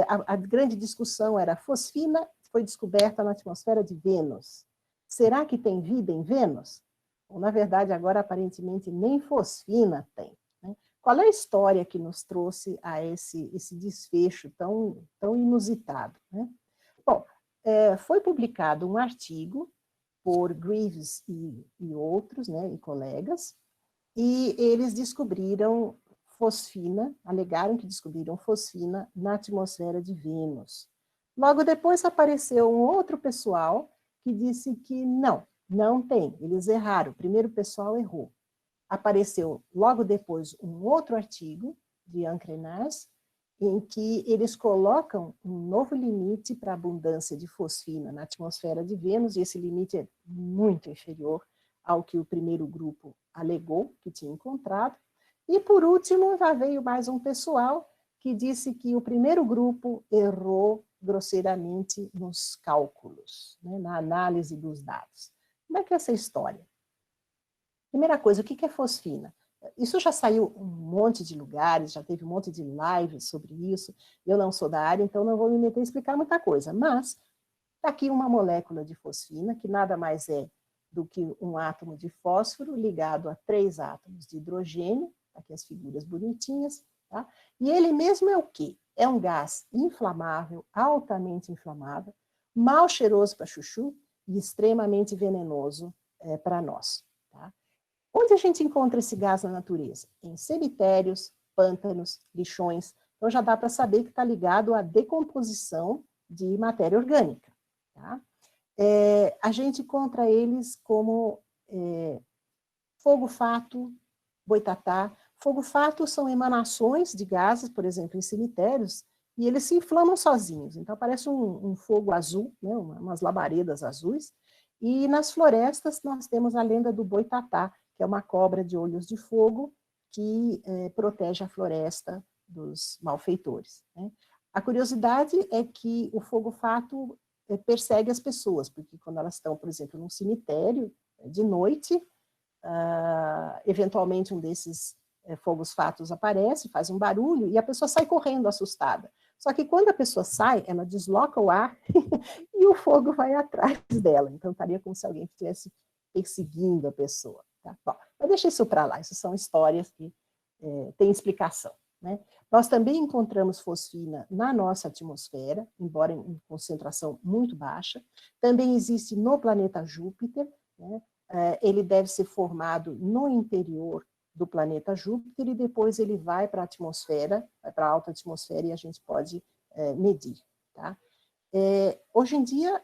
A grande discussão era: fosfina foi descoberta na atmosfera de Vênus. Será que tem vida em Vênus? Bom, na verdade, agora, aparentemente, nem fosfina tem. Né? Qual é a história que nos trouxe a esse desfecho tão inusitado? Né? Bom, foi publicado um artigo por Greaves e outros, né, e colegas, e eles descobriram fosfina, alegaram que descobriram fosfina na atmosfera de Vênus. Logo depois apareceu um outro pessoal que disse que não tem, eles erraram, o primeiro pessoal errou. Apareceu logo depois um outro artigo de Ancrenaz, em que eles colocam um novo limite para a abundância de fosfina na atmosfera de Vênus, e esse limite é muito inferior ao que o primeiro grupo alegou que tinha encontrado. E, por último, já veio mais um pessoal que disse que o primeiro grupo errou grosseiramente nos cálculos, né, na análise dos dados. Como é que é essa história? Primeira coisa, o que é fosfina? Isso já saiu um monte de lugares, já teve um monte de lives sobre isso. Eu não sou da área, então não vou me meter a explicar muita coisa. Mas está aqui uma molécula de fosfina, que nada mais é do que um átomo de fósforo ligado a 3 átomos de hidrogênio, aqui as figuras bonitinhas, tá? E ele mesmo é o quê? É um gás inflamável, altamente inflamável, mal cheiroso para chuchu e extremamente venenoso para nós. Tá? Onde a gente encontra esse gás na natureza? Em cemitérios, pântanos, lixões. Então já dá para saber que está ligado à decomposição de matéria orgânica. Tá? A gente encontra eles como fogo-fato, boitatá. Fogo-fato são emanações de gases, por exemplo, em cemitérios, e eles se inflamam sozinhos. Então parece um fogo azul, né, umas labaredas azuis. E nas florestas nós temos a lenda do boitatá, que é uma cobra de olhos de fogo que protege a floresta dos malfeitores. Né? A curiosidade é que o fogo-fato persegue as pessoas, porque quando elas estão, por exemplo, num cemitério, de noite, eventualmente um desses fogos-fatos aparece, faz um barulho, e a pessoa sai correndo assustada. Só que quando a pessoa sai, ela desloca o ar e o fogo vai atrás dela. Então, estaria como se alguém estivesse perseguindo a pessoa. Tá? Bom, mas deixa isso para lá, isso são histórias que têm explicação. Né? Nós também encontramos fosfina na nossa atmosfera, embora em concentração muito baixa. Também existe no planeta Júpiter, né? Ele deve ser formado no interior do planeta Júpiter e depois ele vai para a atmosfera, vai para a alta atmosfera e a gente pode medir. Tá? Hoje em dia,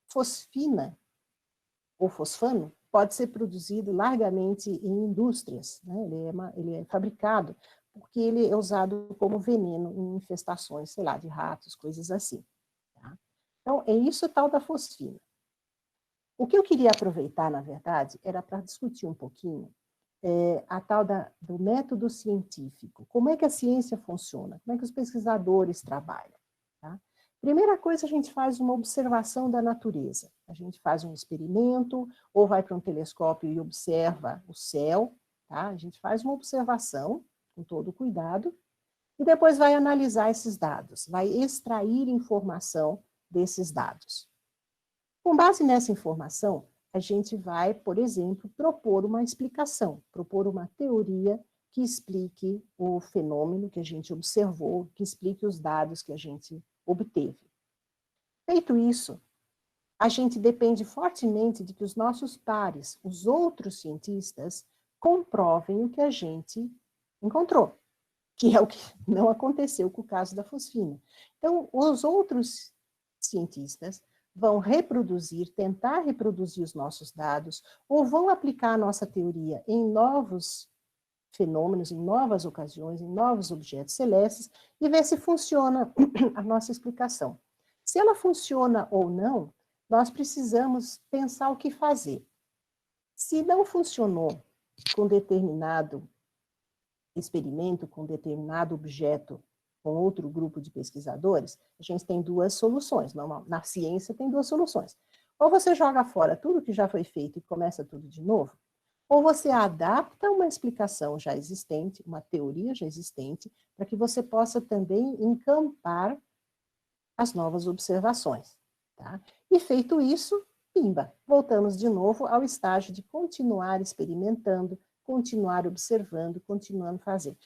fosfina ou fosfano pode ser produzido largamente em indústrias, né? Ele é fabricado porque ele é usado como veneno em infestações, sei lá, de ratos, coisas assim. Tá? Então, é isso tal da fosfina. O que eu queria aproveitar, na verdade, era para discutir um pouquinho a tal do método científico. Como é que a ciência funciona? Como é que os pesquisadores trabalham? Tá? Primeira coisa, a gente faz uma observação da natureza. A gente faz um experimento, ou vai para um telescópio e observa o céu. Tá? A gente faz uma observação, com todo cuidado, e depois vai analisar esses dados, vai extrair informação desses dados. Com base nessa informação, a gente vai, por exemplo, propor uma explicação, propor uma teoria que explique o fenômeno que a gente observou, que explique os dados que a gente obteve. Feito isso, a gente depende fortemente de que os nossos pares, os outros cientistas, comprovem o que a gente encontrou, que é o que não aconteceu com o caso da fosfina. Então, os outros cientistas vão tentar reproduzir os nossos dados, ou vão aplicar a nossa teoria em novos fenômenos, em novas ocasiões, em novos objetos celestes, e ver se funciona a nossa explicação. Se ela funciona ou não, nós precisamos pensar o que fazer. Se não funcionou com determinado experimento, com determinado objeto, com outro grupo de pesquisadores, a gente tem duas soluções. Na ciência tem duas soluções. Ou você joga fora tudo que já foi feito e começa tudo de novo, ou você adapta uma explicação já existente, uma teoria já existente, para que você possa também encampar as novas observações. Tá? E feito isso, pimba, voltamos de novo ao estágio de continuar experimentando, continuar observando, continuando fazendo.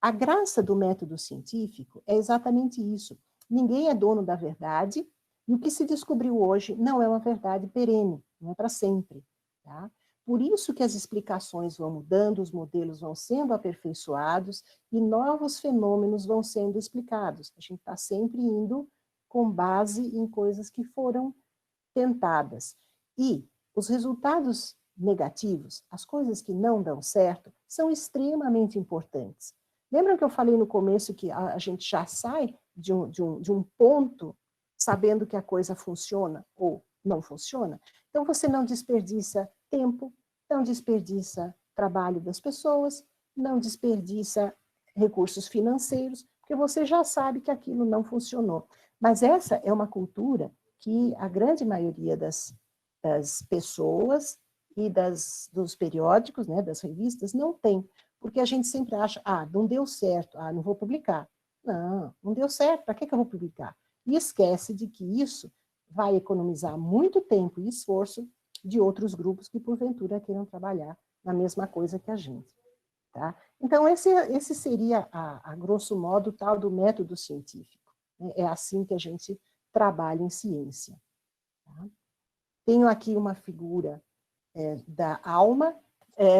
A graça do método científico é exatamente isso. Ninguém é dono da verdade, e o que se descobriu hoje não é uma verdade perene, não é para sempre. Tá? Por isso que as explicações vão mudando, os modelos vão sendo aperfeiçoados e novos fenômenos vão sendo explicados. A gente está sempre indo com base em coisas que foram tentadas. E os resultados negativos, as coisas que não dão certo, são extremamente importantes. Lembram que eu falei no começo que a gente já sai de um ponto sabendo que a coisa funciona ou não funciona? Então, você não desperdiça tempo, não desperdiça trabalho das pessoas, não desperdiça recursos financeiros, porque você já sabe que aquilo não funcionou. Mas essa é uma cultura que a grande maioria das pessoas e dos periódicos, né, das revistas, não tem. Porque a gente sempre acha, não deu certo, não vou publicar. Não deu certo, para que eu vou publicar? E esquece de que isso vai economizar muito tempo e esforço de outros grupos que, porventura, queiram trabalhar na mesma coisa que a gente. Tá? Então, esse seria, a grosso modo, o tal do método científico. É assim que a gente trabalha em ciência. Tá? Tenho aqui uma figura da ALMA.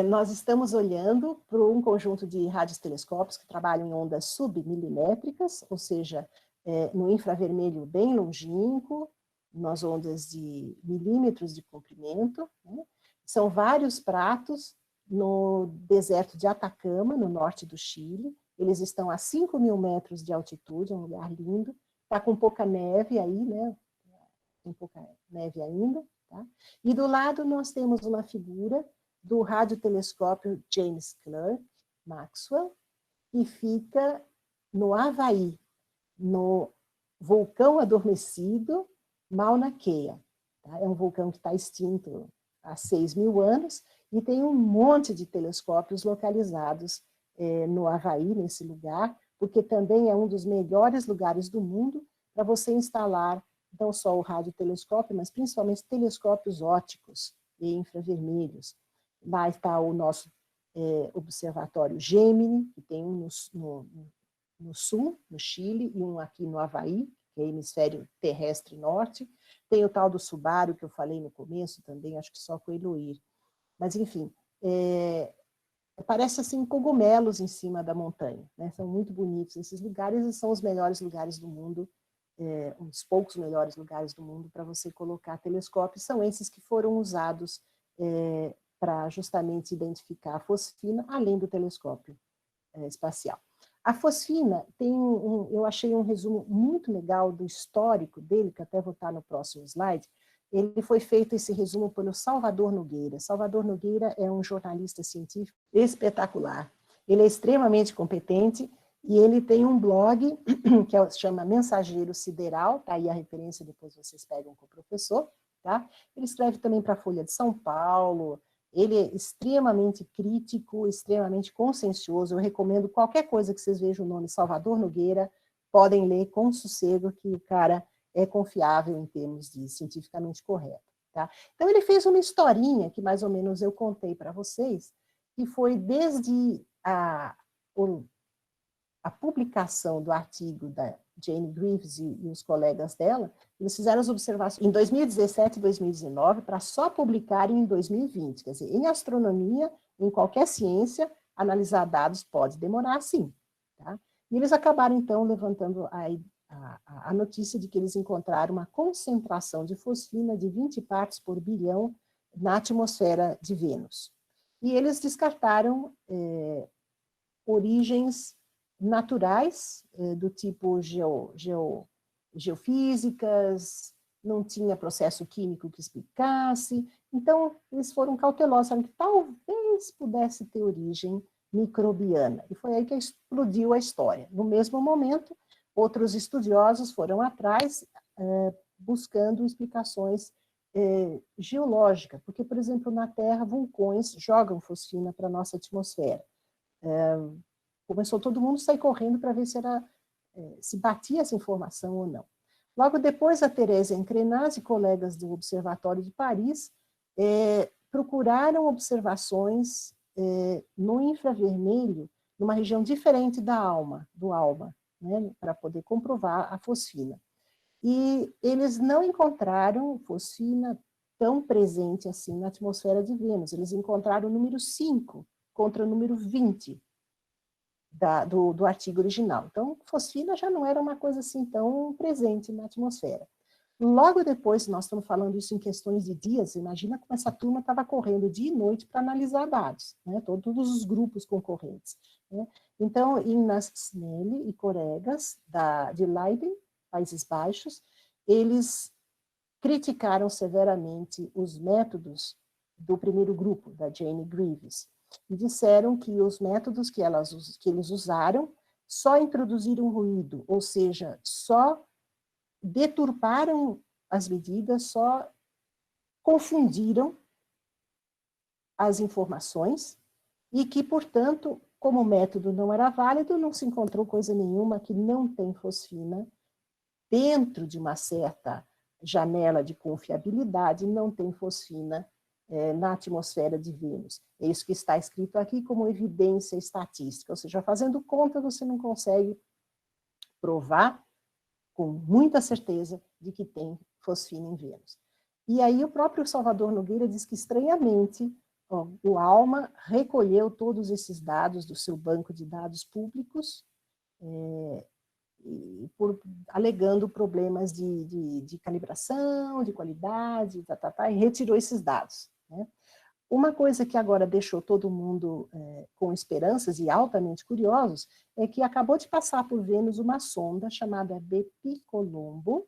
Nós estamos olhando para um conjunto de radiostelescópios que trabalham em ondas submilimétricas, ou seja, no infravermelho bem longínquo, nas ondas de milímetros de comprimento. Né? São vários pratos no deserto de Atacama, no norte do Chile. Eles estão a 5.000 metros de altitude, é um lugar lindo. Está com pouca neve aí, né? Tem pouca neve ainda. Tá? E do lado nós temos uma figura do radiotelescópio James Clerk Maxwell, que fica no Havaí, no vulcão adormecido Mauna Kea. Tá? É um vulcão que está extinto há 6.000 anos e tem um monte de telescópios localizados no Havaí, nesse lugar, porque também é um dos melhores lugares do mundo para você instalar não só o radiotelescópio, mas principalmente telescópios ópticos e infravermelhos. Lá está o nosso observatório Gemini, que tem um no sul, no Chile, e um aqui no Havaí, que é hemisfério terrestre norte. Tem o tal do Subaru, que eu falei no começo também, acho que só com o Eloir. Mas, enfim, parece assim cogumelos em cima da montanha. Né? São muito bonitos esses lugares e são os melhores lugares do mundo, um dos poucos melhores lugares do mundo para você colocar telescópios. São esses que foram usados para justamente identificar a fosfina, além do telescópio espacial. A fosfina tem eu achei um resumo muito legal do histórico dele, que até vou estar no próximo slide. Ele foi feito, esse resumo, pelo Salvador Nogueira. Salvador Nogueira é um jornalista científico espetacular. Ele é extremamente competente e ele tem um blog que se chama Mensageiro Sideral, tá aí a referência, depois vocês pegam com o professor, tá? Ele escreve também para a Folha de São Paulo. Ele é extremamente crítico, extremamente consciencioso. Eu recomendo qualquer coisa que vocês vejam o nome Salvador Nogueira, podem ler com sossego, que o cara é confiável em termos de cientificamente correto. Tá? Então, ele fez uma historinha que mais ou menos eu contei para vocês, que foi desde a publicação do artigo da Jane Greaves e os colegas dela. Eles fizeram as observações em 2017 e 2019 para só publicarem em 2020. Quer dizer, em astronomia, em qualquer ciência, analisar dados pode demorar sim. Tá? E eles acabaram, então, levantando a notícia de que eles encontraram uma concentração de fosfina de 20 partes por bilhão na atmosfera de Vênus. E eles descartaram origens naturais, do tipo geofísicas, não tinha processo químico que explicasse, então eles foram cautelosos, sabe, que talvez pudesse ter origem microbiana, e foi aí que explodiu a história. No mesmo momento, outros estudiosos foram atrás, buscando explicações geológica, porque, por exemplo, na Terra, vulcões jogam fosfina para a nossa atmosfera. Começou todo mundo a sair correndo para ver se batia essa informação ou não. Logo depois, a Thérèse Encrenaz e colegas do Observatório de Paris procuraram observações no infravermelho, numa região diferente do ALMA, né, para poder comprovar a fosfina. E eles não encontraram fosfina tão presente assim na atmosfera de Vênus. Eles encontraram o número 5 contra o número 20 do artigo original. Então, fosfina já não era uma coisa assim tão presente na atmosfera. Logo depois, nós estamos falando isso em questões de dias, imagina como essa turma estava correndo dia e noite para analisar dados, né? Todos os grupos concorrentes. Né? Então, Ignaz Snelly e colegas de Leiden, Países Baixos, eles criticaram severamente os métodos do primeiro grupo, da Jane Greaves, e disseram que os métodos que eles usaram só introduziram ruído, ou seja, só deturparam as medidas, só confundiram as informações e que, portanto, como o método não era válido, não se encontrou coisa nenhuma que não tem fosfina dentro de uma certa janela de confiabilidade, não tem fosfina na atmosfera de Vênus. É isso que está escrito aqui como evidência estatística, ou seja, fazendo conta você não consegue provar com muita certeza de que tem fosfina em Vênus. E aí o próprio Salvador Nogueira diz que, estranhamente, o ALMA recolheu todos esses dados do seu banco de dados públicos, alegando problemas de calibração, de qualidade, e retirou esses dados. Né? Uma coisa que agora deixou todo mundo com esperanças e altamente curiosos é que acabou de passar por Vênus uma sonda chamada Bepicolombo,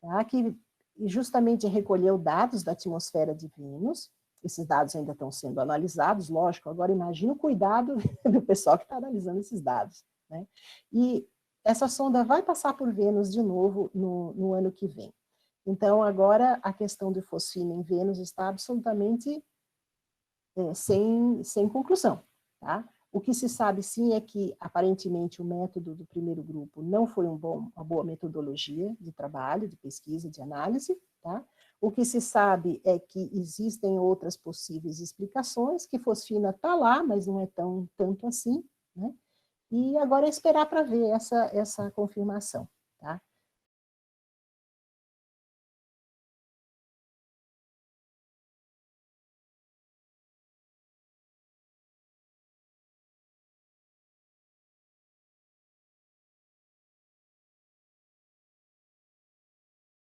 tá? Que justamente recolheu dados da atmosfera de Vênus. Esses dados ainda estão sendo analisados, lógico. Agora imagina o cuidado do pessoal que está analisando esses dados. Né? E essa sonda vai passar por Vênus de novo no ano que vem. Então agora a questão de fosfina em Vênus está absolutamente sem conclusão. Tá? O que se sabe, sim, é que, aparentemente, o método do primeiro grupo não foi uma boa metodologia de trabalho, de pesquisa, de análise. Tá? O que se sabe é que existem outras possíveis explicações, que fosfina está lá, mas não é tanto assim. Né? E agora é esperar para ver essa confirmação. Tá?